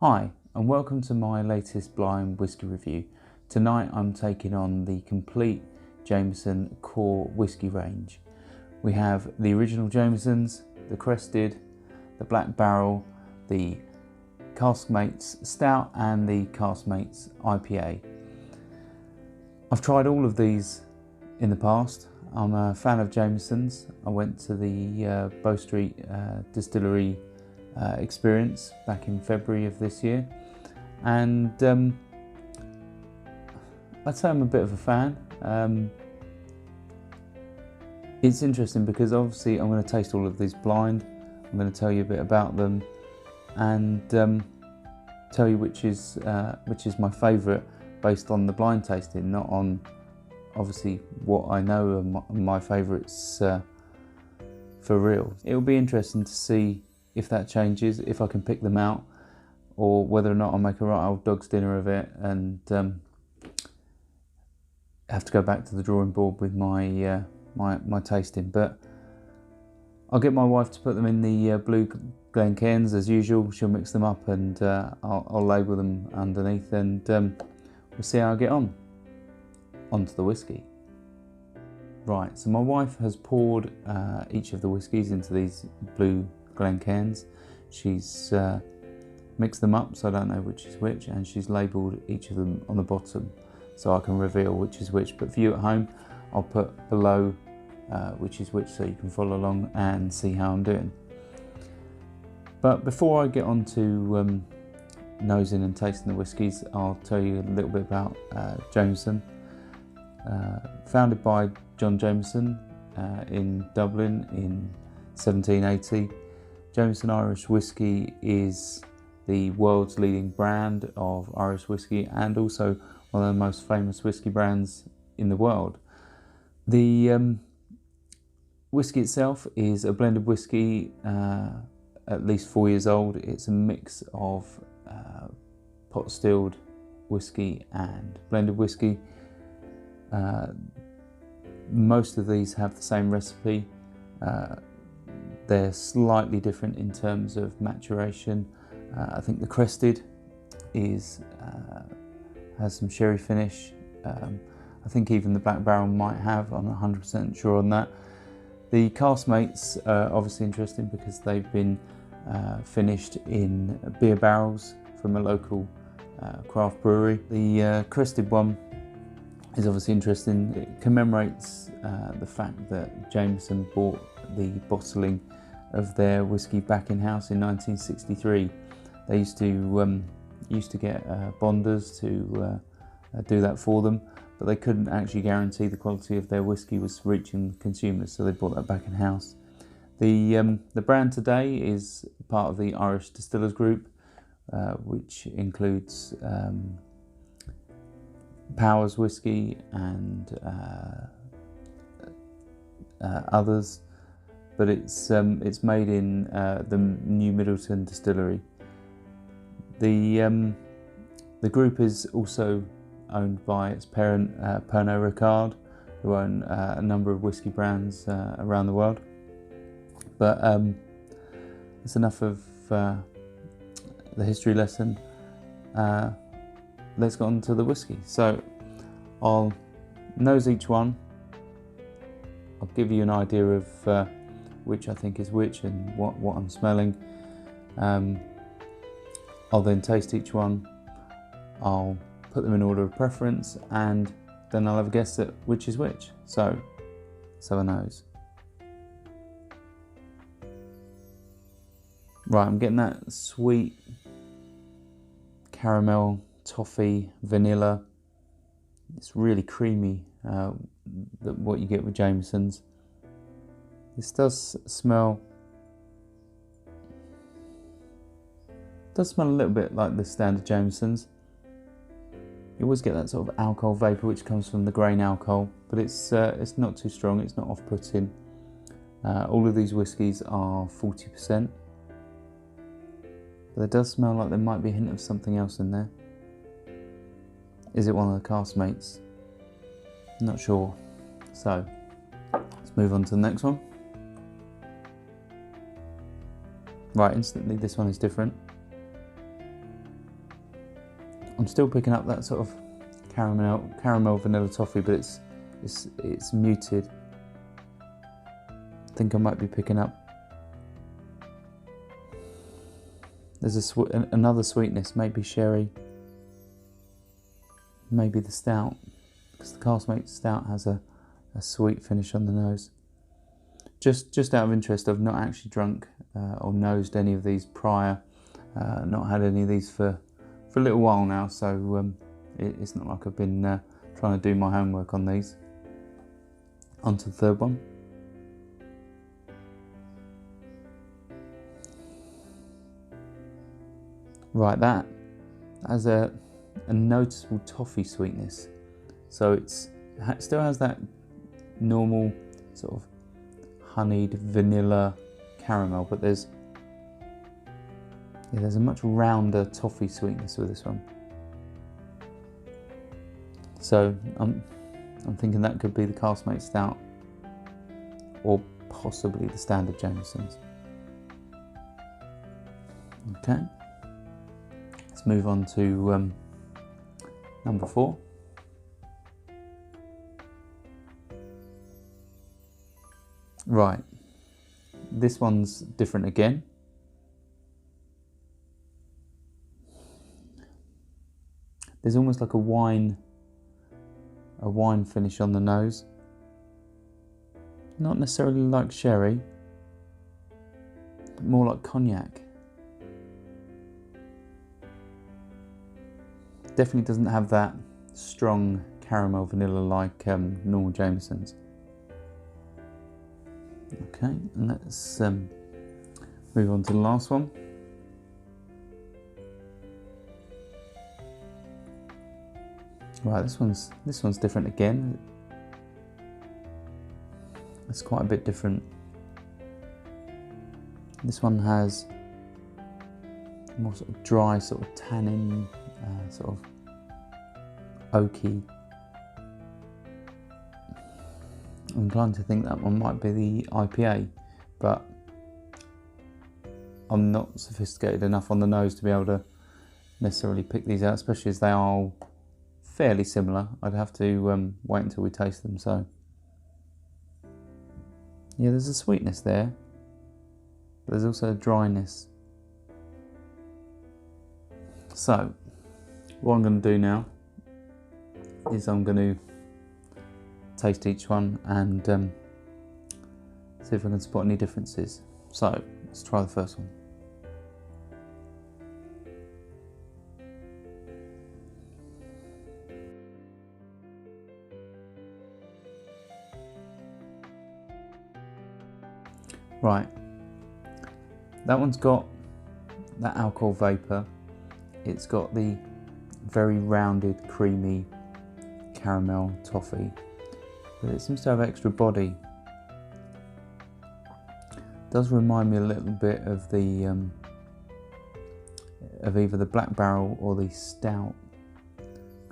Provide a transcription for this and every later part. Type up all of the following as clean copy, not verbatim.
Hi, and welcome to my latest blind whisky review. Tonight I'm taking on the complete Jameson core whisky range. We have the original Jamesons, the Crested, the Black Barrel, the Caskmates Stout and the Caskmates IPA. I've tried all of these in the past. I'm a fan of Jamesons. I went to the Bow Street distillery experience back in February of this year, and I'd say I'm a bit of a fan. It's interesting because obviously I'm going to taste all of these blind. I'm going to tell you a bit about them and tell you which is my favourite based on the blind tasting, not on obviously what I know are my favourites for real. It'll be interesting to see if that changes, if I can pick them out, or whether or not I'll make a right old dog's dinner of it and have to go back to the drawing board with my my tasting. But I'll get my wife to put them in the blue Glencairns as usual. She'll mix them up and I'll label them underneath, and we'll see how I get on. Onto the whiskey. Right, so my wife has poured each of the whiskies into these blue Glencairns. She's mixed them up so I don't know which is which, and she's labelled each of them on the bottom so I can reveal which is which. But for you at home, I'll put below which is which so you can follow along and see how I'm doing. But before I get on to nosing and tasting the whiskies, I'll tell you a little bit about Jameson. Founded by John Jameson in Dublin in 1780. Jameson Irish Whiskey is the world's leading brand of Irish whiskey and also one of the most famous whiskey brands in the world. The whiskey itself is a blended whiskey, at least 4 years old. It's a mix of pot stilled whiskey and blended whiskey. Most of these have the same recipe. They're slightly different in terms of maturation. I think the Crested is has some sherry finish. I think even the Black Barrel might have. I'm not 100% sure on that. The Caskmates are obviously interesting because they've been finished in beer barrels from a local craft brewery. The Crested one is obviously interesting. It commemorates the fact that Jameson bought the bottling of their whiskey back in house in 1963. They used to get bonders to do that for them, but they couldn't actually guarantee the quality of their whiskey was reaching consumers, so they brought that back in house. The brand today is part of the Irish Distillers Group, which includes Powers Whiskey and others, but it's made in the New Middleton distillery. The group is also owned by its parent Pernod Ricard, who own a number of whiskey brands around the world. But that's enough of the history lesson. Let's get on to the whiskey. So I'll nose each one. I'll give you an idea of which I think is which and what I'm smelling. I'll then taste each one. I'll put them in order of preference, and then I'll have a guess at which is which. So a nose. Right, I'm getting that sweet caramel, toffee, vanilla. It's really creamy, what you get with Jamesons. This does smell a little bit like the standard Jamesons. You always get that sort of alcohol vapour which comes from the grain alcohol, but it's not too strong, it's not off-putting. All of these whiskies are 40%, but it does smell like there might be a hint of something else in there. Is it one of the Caskmates? Not sure. So let's move on to the next one. Right, instantly this one is different. I'm still picking up that sort of caramel vanilla toffee, but it's muted. I think I might be picking up. There's another sweetness, maybe sherry, maybe the stout, because the Caskmates Stout has a sweet finish on the nose. Just out of interest, I've not actually drunk or nosed any of these prior. Not had any of these for a little while now, so it's not like I've been trying to do my homework on these. On to the third one. Right, that has a noticeable toffee sweetness. So it still has that normal sort of honeyed vanilla caramel, but there's a much rounder toffee sweetness with this one. So I'm thinking that could be the Caskmates Stout, or possibly the standard Jamesons. Okay, let's move on to number 4. Right, this one's different again. There's almost like a wine finish on the nose. Not necessarily like sherry, but more like cognac. Definitely doesn't have that strong caramel vanilla like normal Jamesons. Okay, and let's move on to the last one. Right, this one's different again. It's quite a bit different. This one has more sort of dry, sort of tannin, sort of oaky. I'm inclined to think that one might be the IPA, but I'm not sophisticated enough on the nose to be able to necessarily pick these out, especially as they are all fairly similar. I'd have to wait until we taste them. So yeah, there's a sweetness there, but there's also a dryness. So what I'm going to do now is I'm going to taste each one and see if I can spot any differences. So let's try the first one. Right, that one's got that alcohol vapour. It's got the very rounded, creamy caramel toffee, but it seems to have extra body. It does remind me a little bit of the of either the Black Barrel or the Stout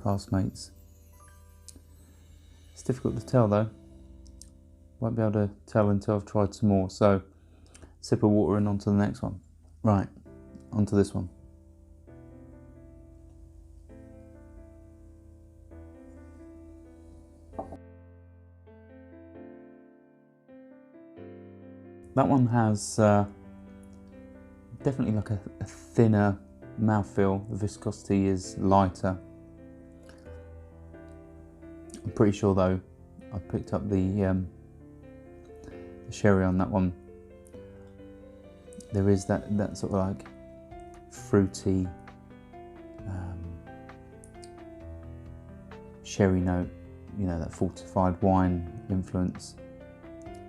Caskmates. It's difficult to tell though. Won't be able to tell until I've tried some more. So sip of water and on to the next one. Right, on to this one. That one has definitely like a thinner mouthfeel. The viscosity is lighter. I'm pretty sure though I picked up the sherry on that one. There is that sort of like fruity sherry note, you know, that fortified wine influence,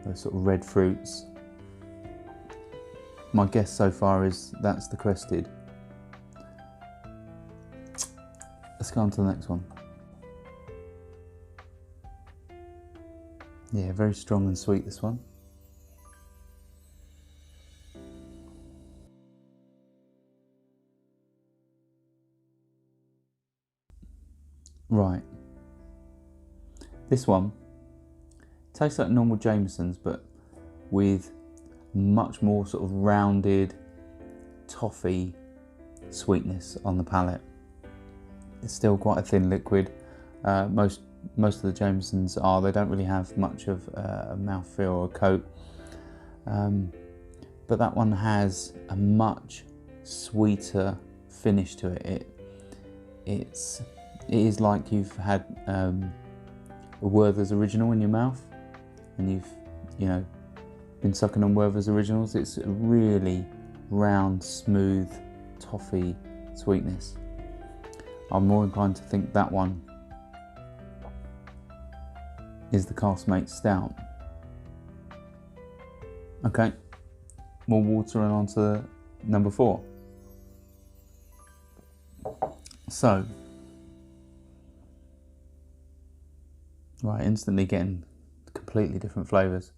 those sort of red fruits. My guess so far is that's the Crested. Let's go on to the next one. Yeah, very strong and sweet, this one. Right, this one tastes like normal Jamesons, but with much more sort of rounded toffee sweetness on the palate. it's still quite a thin liquid. Most of the Jamesons are. They don't really have much of a mouthfeel or a coat. But that one has a much sweeter finish to it. It is like you've had a Werther's Original in your mouth, and you've been sucking on Werther's Originals. It's a really round, smooth, toffee sweetness. I'm more inclined to think that one is the Caskmates Stout. Okay, more water and on to number 4. So, right, instantly getting completely different flavours.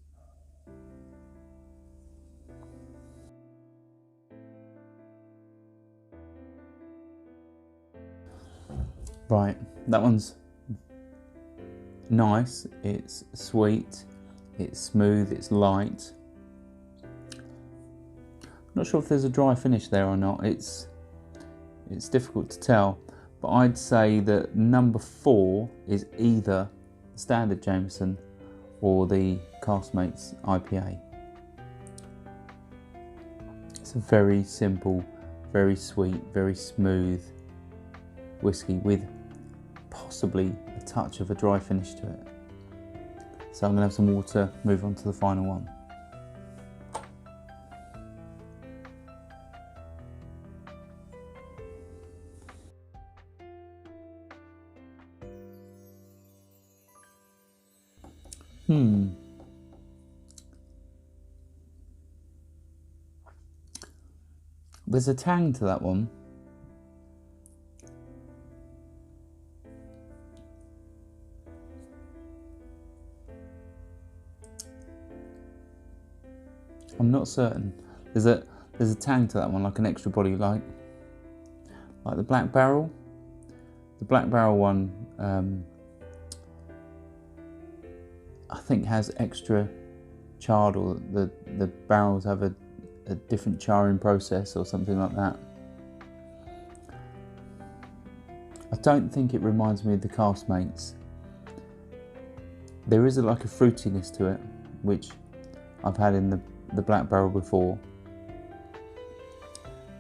Right, that one's nice, it's sweet, it's smooth, it's light. Not sure if there's a dry finish there or not. It's difficult to tell, but I'd say that number 4 is either the standard Jameson or the Caskmates IPA. It's a very simple, very sweet, very smooth whiskey with possibly a touch of a dry finish to it. So I'm going to have some water, move on to the final one. There's a tang to that one. I'm not certain. There's a tang to that one, like an extra body, like the Black Barrel. The Black Barrel one, I think has extra charred, or the barrels have a different charring process or something like that. I don't think it reminds me of the Caskmates. There is like a fruitiness to it, which I've had in the Black Barrel before.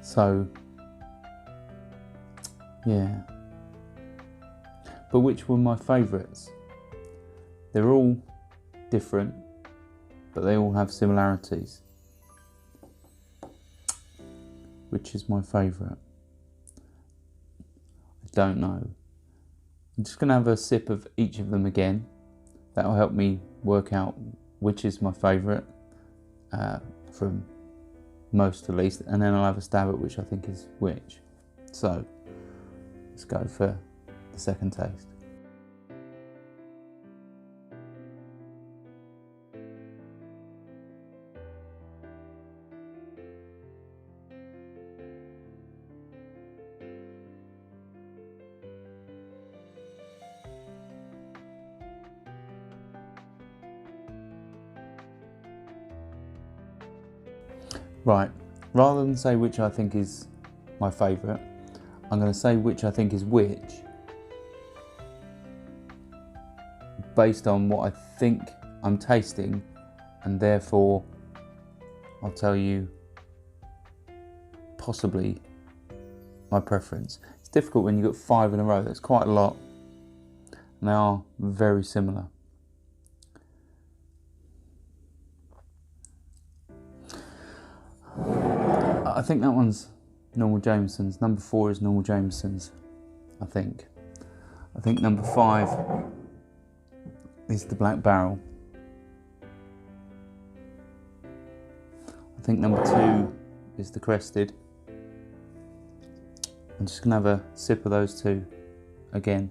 So, yeah. But which were my favourites? They're all different, but they all have similarities. Which is my favourite? I don't know. I'm just going to have a sip of each of them again. That'll help me work out which is my favourite, from most to least, and then I'll have a stab at which I think is which. So, let's go for the second taste. Right, rather than say which I think is my favourite, I'm going to say which I think is which, based on what I think I'm tasting, and therefore I'll tell you possibly my preference. It's difficult when you've got 5 in a row, that's quite a lot, and they are very similar. I think that one's normal Jamesons. Number 4 is normal Jamesons, I think. I think number 5 is the Black Barrel. I think number 2 is the Crested. I'm just going to have a sip of those two again.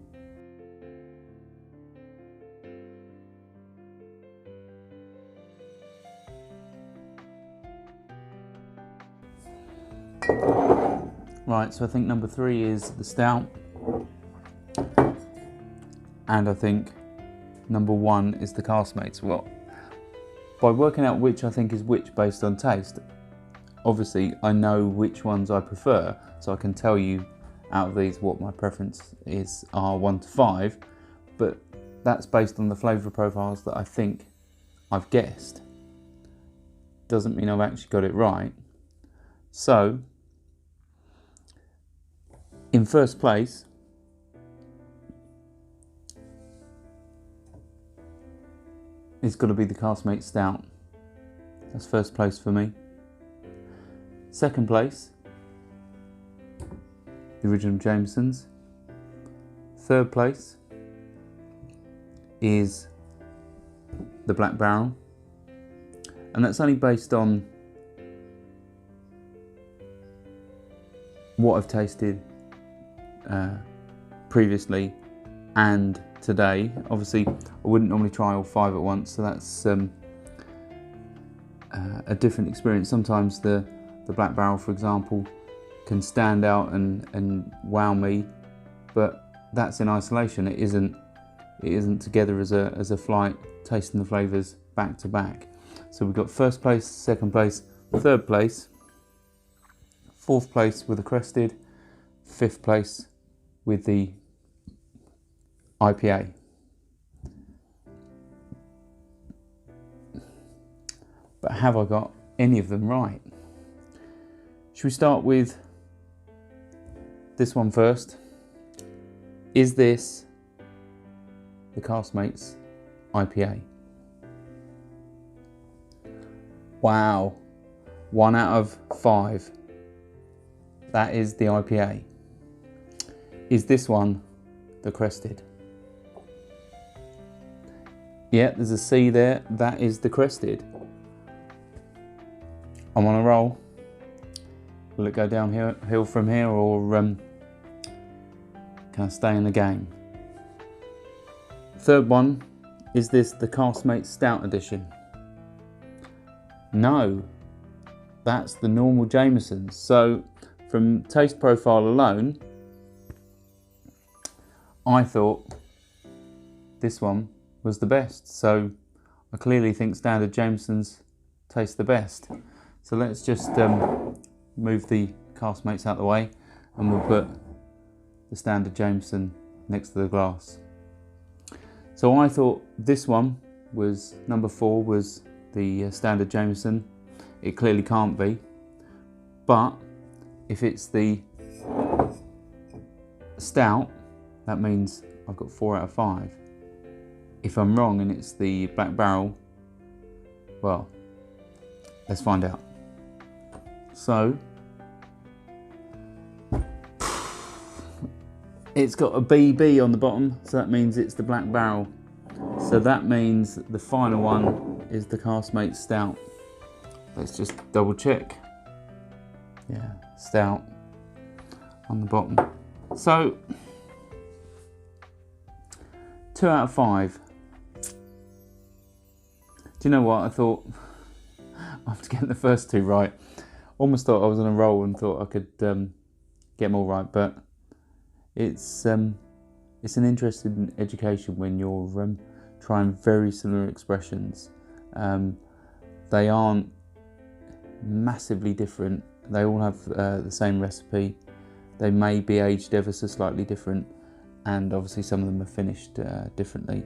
Right, so I think number 3 is the Stout, and I think number 1 is the Caskmates. Well, by working out which I think is which based on taste, obviously I know which ones I prefer, so I can tell you out of these what my preference is are 1 to 5, but that's based on the flavour profiles that I think I've guessed. Doesn't mean I've actually got it right. So, in first place, it's got to be the Caskmates Stout. That's first place for me. Second place, the original Jamesons. Third place is the Black Barrel, and that's only based on what I've tasted previously and today. Obviously I wouldn't normally try all 5 at once, so that's a different experience. Sometimes the Black Barrel, for example, can stand out and wow me, but that's in isolation. It isn't together as a flight, tasting the flavours back to back. So we've got first place, second place, third place, fourth place with the Crested, fifth place with the IPA. But have I got any of them right? Should we start with this one first? Is this the Caskmates IPA? Wow, 1 out of 5. That is the IPA. Is this one the Crested? Yeah, there's a C there. That is the Crested. I'm on a roll. Will it go downhill from here, or can I stay in the game? Third one, is this the Caskmates Stout edition? No, that's the normal Jamesons. So from taste profile alone, I thought this one was the best. So I clearly think standard Jamesons taste the best. So let's just move the Caskmates out of the way, and we'll put the standard Jameson next to the glass. So I thought this one was, number 4 was the standard Jameson. It clearly can't be, but if it's the Stout, that means I've got 4 out of 5. If I'm wrong and it's the Black Barrel, well, let's find out. So it's got a BB on the bottom, so that means it's the Black Barrel. So that means the final one is the Caskmates Stout. Let's just double check. Yeah, Stout on the bottom. So 2 out of 5. Do you know what? I thought after getting the first 2 right, almost thought I was on a roll and thought I could get them all right, but it's an interesting education when you're trying very similar expressions. They aren't massively different. They all have the same recipe. They may be aged ever so slightly different, and obviously some of them are finished differently.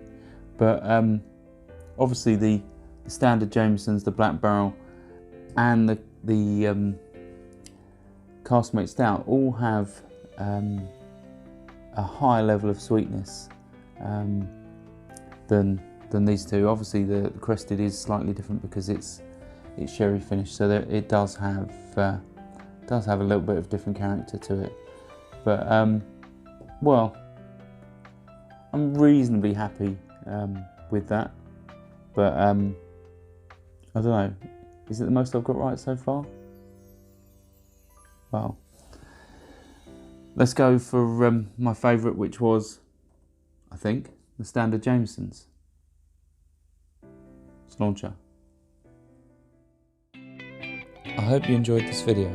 But obviously the standard Jamesons, the Black Barrel, and the Caskmates Stout all have a higher level of sweetness than these two. Obviously the Crested is slightly different because it's sherry finished, so that it does have a little bit of different character to it. But well, I'm reasonably happy with that. But I don't know. Is it the most I've got right so far? Well, let's go for my favourite, which was, I think, the standard Jamesons. Let's launch her. I hope you enjoyed this video.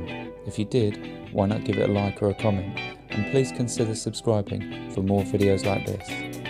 If you did, why not give it a like or a comment, and please consider subscribing for more videos like this.